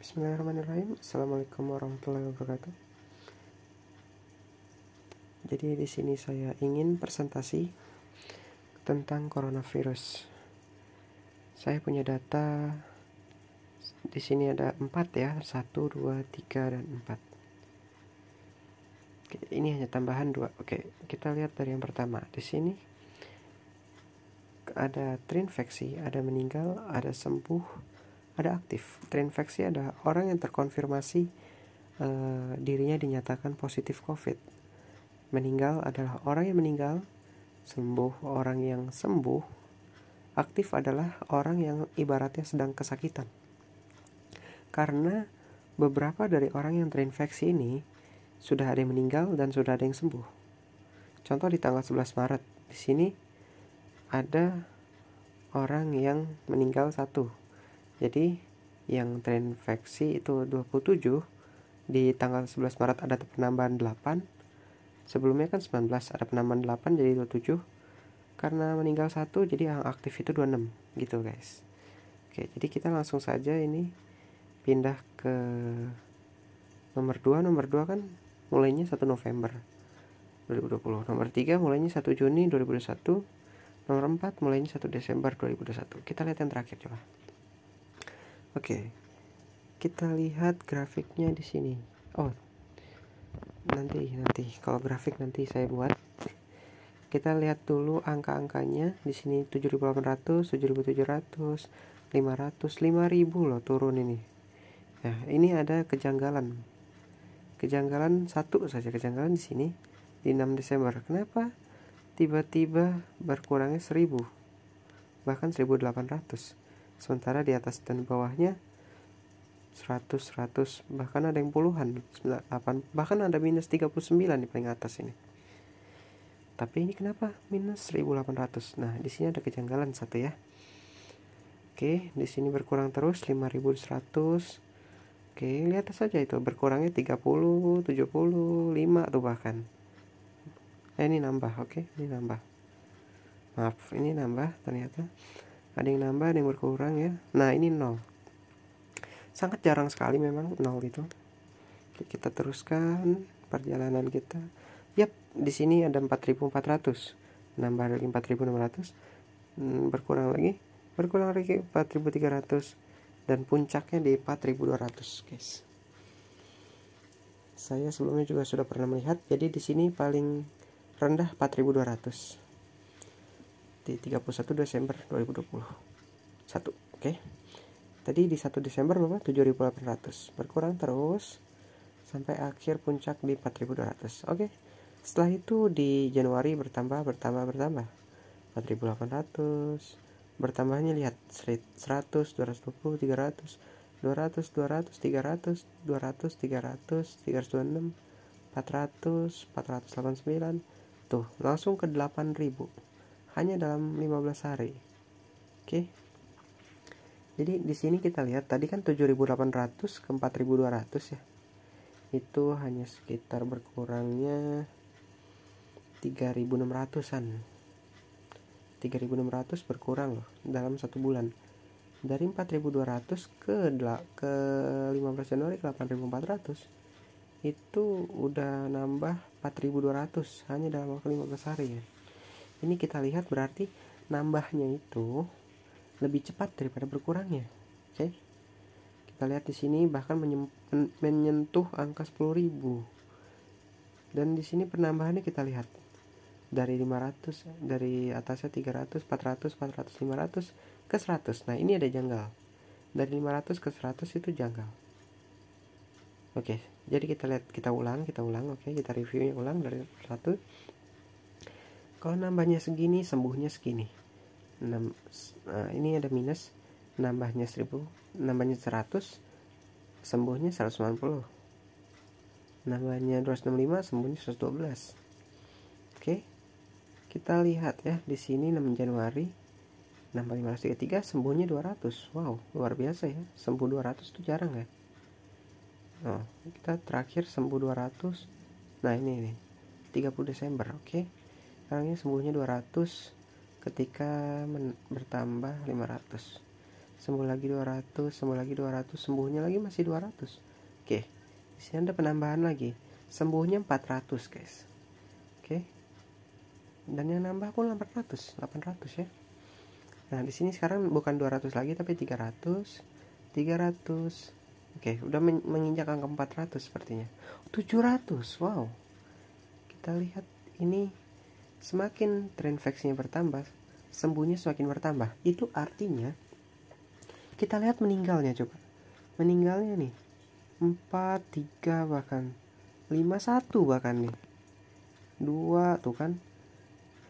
Bismillahirrahmanirrahim. Assalamualaikum warahmatullahi wabarakatuh. Jadi di sini saya ingin presentasi tentang coronavirus. Saya punya data di sini ada 4 ya, 1, 2, 3 dan 4. Oke, ini hanya tambahan 2. Oke, kita lihat dari yang pertama. Di sini ada terinfeksi, ada meninggal, ada sembuh, ada aktif. Terinfeksi ada orang yang terkonfirmasi dirinya dinyatakan positif COVID. Meninggal adalah orang yang meninggal, sembuh orang yang sembuh, aktif adalah orang yang ibaratnya sedang kesakitan. Karena beberapa dari orang yang terinfeksi ini sudah ada yang meninggal dan sudah ada yang sembuh. Contoh di tanggal 11 Maret, di sini ada orang yang meninggal 1. Jadi yang terinfeksi itu 27, di tanggal 11 Maret ada penambahan 8. Sebelumnya kan 19, ada penambahan 8 jadi 27. Karena meninggal 1 jadi yang aktif itu 26 gitu guys. Oke, jadi kita langsung saja ini pindah ke nomor 2. Nomor 2 kan mulainya 1 November 2020. Nomor 3 mulainya 1 Juni 2021. Nomor 4 mulainya 1 Desember 2021. Kita lihat yang terakhir coba. Oke, kita lihat grafiknya di sini. Oh, nanti kalau grafik nanti saya buat. Kita lihat dulu angka-angkanya di sini 7.800, 7.700, 500, 5.000 loh turun ini. Nah, ini ada kejanggalan. Kejanggalan satu saja, kejanggalan di sini di 6 Desember. Kenapa tiba-tiba berkurangnya 1.000? Bahkan 1.800. Sementara di atas dan bawahnya 100, bahkan ada yang puluhan, 8, bahkan ada minus 39 di paling atas ini. Tapi ini kenapa minus 1.800? Nah, di sini ada kejanggalan satu ya. Oke, di sini berkurang terus 5.100. Oke, lihat saja itu berkurangnya 30, 70, 5 tuh bahkan. Ini nambah, oke, ini nambah. Maaf, ini nambah ternyata. Ada yang nambah, ada yang berkurang ya. Nah, ini 0. Sangat jarang sekali memang 0 itu. Oke, kita teruskan perjalanan kita. Yap, di sini ada 4.400. Nambah lagi 4.600. Berkurang lagi 4.300 dan puncaknya di 4.200, guys. Saya sebelumnya juga sudah pernah melihat. Jadi di sini paling rendah 4.200 di 31 Desember 2021. Oke. Tadi di 1 Desember berapa? 7.800. Berkurang terus sampai akhir puncak di 4.200. Oke. Setelah itu di Januari bertambah 4.800. Bertambahnya lihat 100, 220, 300, 200, 200, 300, 200, 300, 326, 400, 489. Tuh, langsung ke 8.000. Hanya dalam 15 hari. Oke. Jadi di sini kita lihat tadi kan 7.800 ke 4.200 ya. Itu hanya sekitar berkurangnya 3.600-an. 3.600 berkurang loh dalam 1 bulan. Dari 4.200 ke 15 Januari ke 8.400. Itu udah nambah 4.200 hanya dalam waktu 15 hari ya. Ini kita lihat berarti nambahnya itu lebih cepat daripada berkurangnya. Oke. Kita lihat di sini bahkan menyentuh angka 10.000. Dan di sini penambahannya kita lihat dari 500, dari atasnya 300, 400, 400, 500 ke 100. Nah, ini ada janggal. Dari 500 ke 100 itu janggal. Oke, jadi kita lihat, kita ulang. Oke, kita reviewnya ulang dari 1. Kalau nambahnya segini, sembuhnya segini. Nah, ini ada minus, nambahnya 1.000, nambahnya 100, sembuhnya 190. Nambahnya 265, sembuhnya 112. Oke. Kita lihat ya, di sini 6 Januari nambah 533, sembuhnya 200. Wow, luar biasa ya. Sembuh 200 itu jarang ya. Oh, kita terakhir sembuh 200. Nah, ini 30 Desember, oke. Sekarang ini sembuhnya 200 ketika bertambah 500. sembuh lagi 200, sembuh lagi 200, sembuhnya lagi masih 200. Oke, di sini ada penambahan lagi, sembuhnya 400 guys. Oke, dan yang nambah pun 800 ya. Nah di sini sekarang bukan 200 lagi tapi 300. Oke, udah menginjak angka 400 sepertinya. 700, wow. Kita lihat ini, semakin terinfeksinya bertambah, sembuhnya semakin bertambah. Itu artinya, kita lihat meninggalnya coba. Meninggalnya nih, 4, 3 bahkan 5, 1 bahkan nih 2 tuh kan.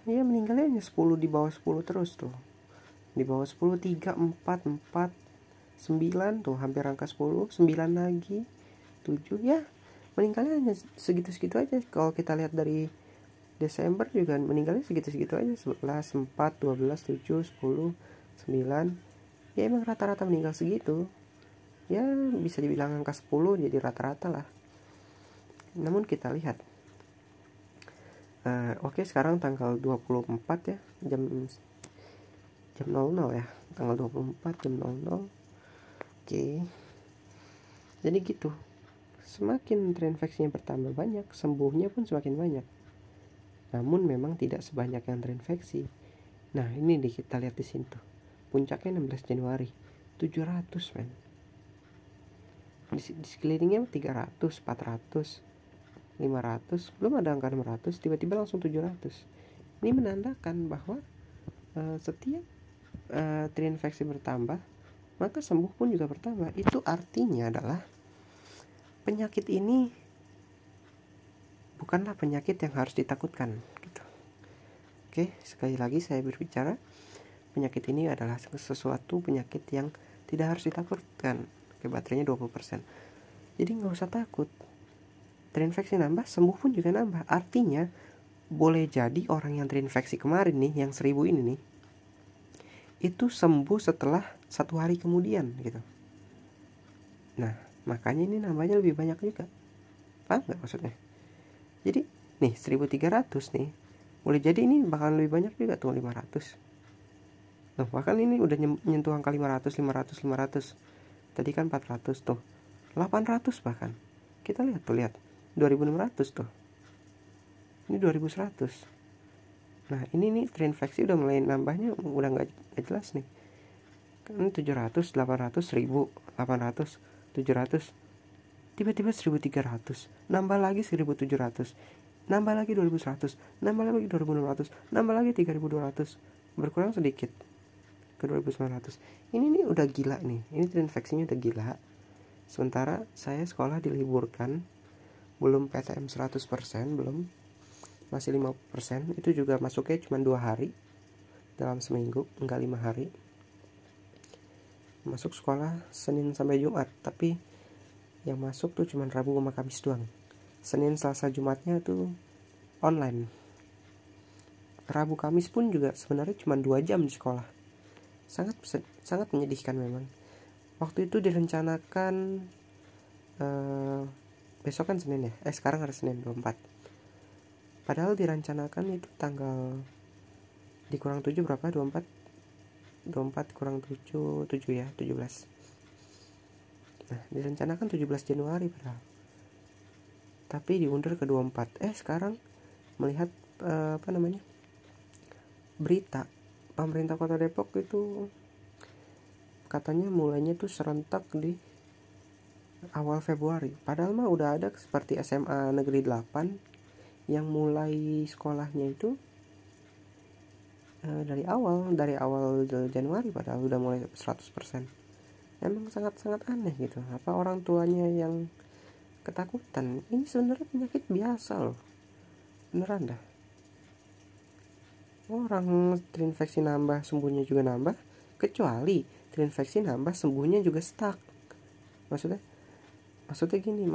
Iya meninggalnya hanya 10, di bawah 10 terus tuh. Di bawah 10, 3, 4, 9 tuh, hampir angka 10, 9 lagi, 7 ya. Meninggalnya hanya segitu-segitu aja. Kalau kita lihat dari Desember juga meninggalnya segitu-segitu aja, 11, 4, 12, 7, 10, 9. Ya emang rata-rata meninggal segitu. Ya bisa dibilang angka 10 jadi rata-rata lah. Namun kita lihat oke, sekarang tanggal 24 ya, jam 00 ya, tanggal 24 jam 00. Oke, jadi gitu, semakin terinfeksinya bertambah banyak, sembuhnya pun semakin banyak. Namun memang tidak sebanyak yang terinfeksi. Nah ini kita lihat di sini tuh, puncaknya 16 Januari 700 men. Di sekelilingnya 300, 400, 500, belum ada angka 600, tiba-tiba langsung 700. Ini menandakan bahwa setiap terinfeksi bertambah, maka sembuh pun juga bertambah. Itu artinya adalah penyakit ini bukanlah penyakit yang harus ditakutkan gitu. Oke, sekali lagi saya berbicara, penyakit ini adalah sesuatu penyakit yang tidak harus ditakutkan. Oke, baterainya 20%. Jadi nggak usah takut. Terinfeksi nambah, sembuh pun juga nambah. Artinya boleh jadi orang yang terinfeksi kemarin nih, yang 1000 ini nih, itu sembuh setelah 1 hari kemudian gitu. Nah makanya ini nambahnya lebih banyak juga. Paham gak maksudnya? Jadi nih 1300 nih, boleh jadi ini bakalan lebih banyak juga tuh 500. Nah bahkan ini udah nyentuh angka 500. Tadi kan 400 tuh, 800 bahkan. Kita lihat tuh, lihat 2600 tuh, ini 2100. Nah ini nih terinfeksi udah mulai nambahnya, udah nggak jelas nih. Kan 700, 800, 1000, 800, 700, tiba-tiba 1300, nambah lagi 1700, nambah lagi 2100, nambah lagi 2600, nambah lagi 3200, berkurang sedikit ke 2900. Ini nih udah gila nih, ini terinfeksinya udah gila. Sementara saya sekolah diliburkan, belum PTM 100%, belum, masih 50%. Itu juga masuknya cuma 2 hari dalam seminggu, enggak 5 hari. Masuk sekolah Senin sampai Jumat, tapi yang masuk tuh cuma Rabu sama Kamis doang. Senin, Selasa, Jumatnya tuh online. Rabu, Kamis pun juga sebenarnya cuma 2 jam di sekolah. Sangat menyedihkan memang. Waktu itu direncanakan besok kan Senin ya, sekarang hari Senin 24. Padahal direncanakan itu tanggal dikurang 7 berapa? 24 kurang 7 ya, 17. Nah direncanakan 17 Januari padahal, tapi diundur ke 24. Sekarang melihat berita, pemerintah Kota Depok itu katanya mulainya tuh serentak di awal Februari. Padahal mah udah ada seperti SMA Negeri 8 yang mulai sekolahnya itu dari awal Januari, padahal udah mulai 100%. Emang sangat-sangat aneh gitu. Apa orang tuanya yang ketakutan? Ini sebenarnya penyakit biasa loh. Beneran dah. Orang terinfeksi nambah, sembuhnya juga nambah. Kecuali terinfeksi nambah, sembuhnya juga stuck. Maksudnya gini,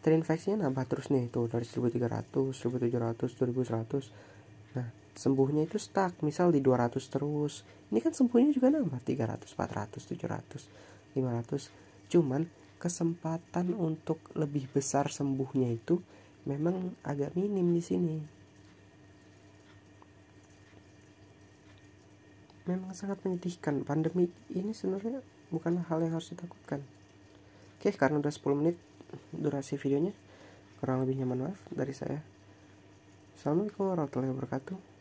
terinfeksinya nambah terus nih tuh, dari 1300, 1700, 2100. Nah sembuhnya itu stuck, misal di 200 terus. Ini kan sembuhnya juga nambah 300, 400, 700, 500. Cuman kesempatan untuk lebih besar sembuhnya itu memang agak minim di sini. memang sangat menyedihkan. Pandemi ini sebenarnya bukanlah hal yang harus ditakutkan. Oke, karena udah 10 menit durasi videonya, kurang lebihnya mohon maaf dari saya. Assalamualaikum warahmatullahi wabarakatuh.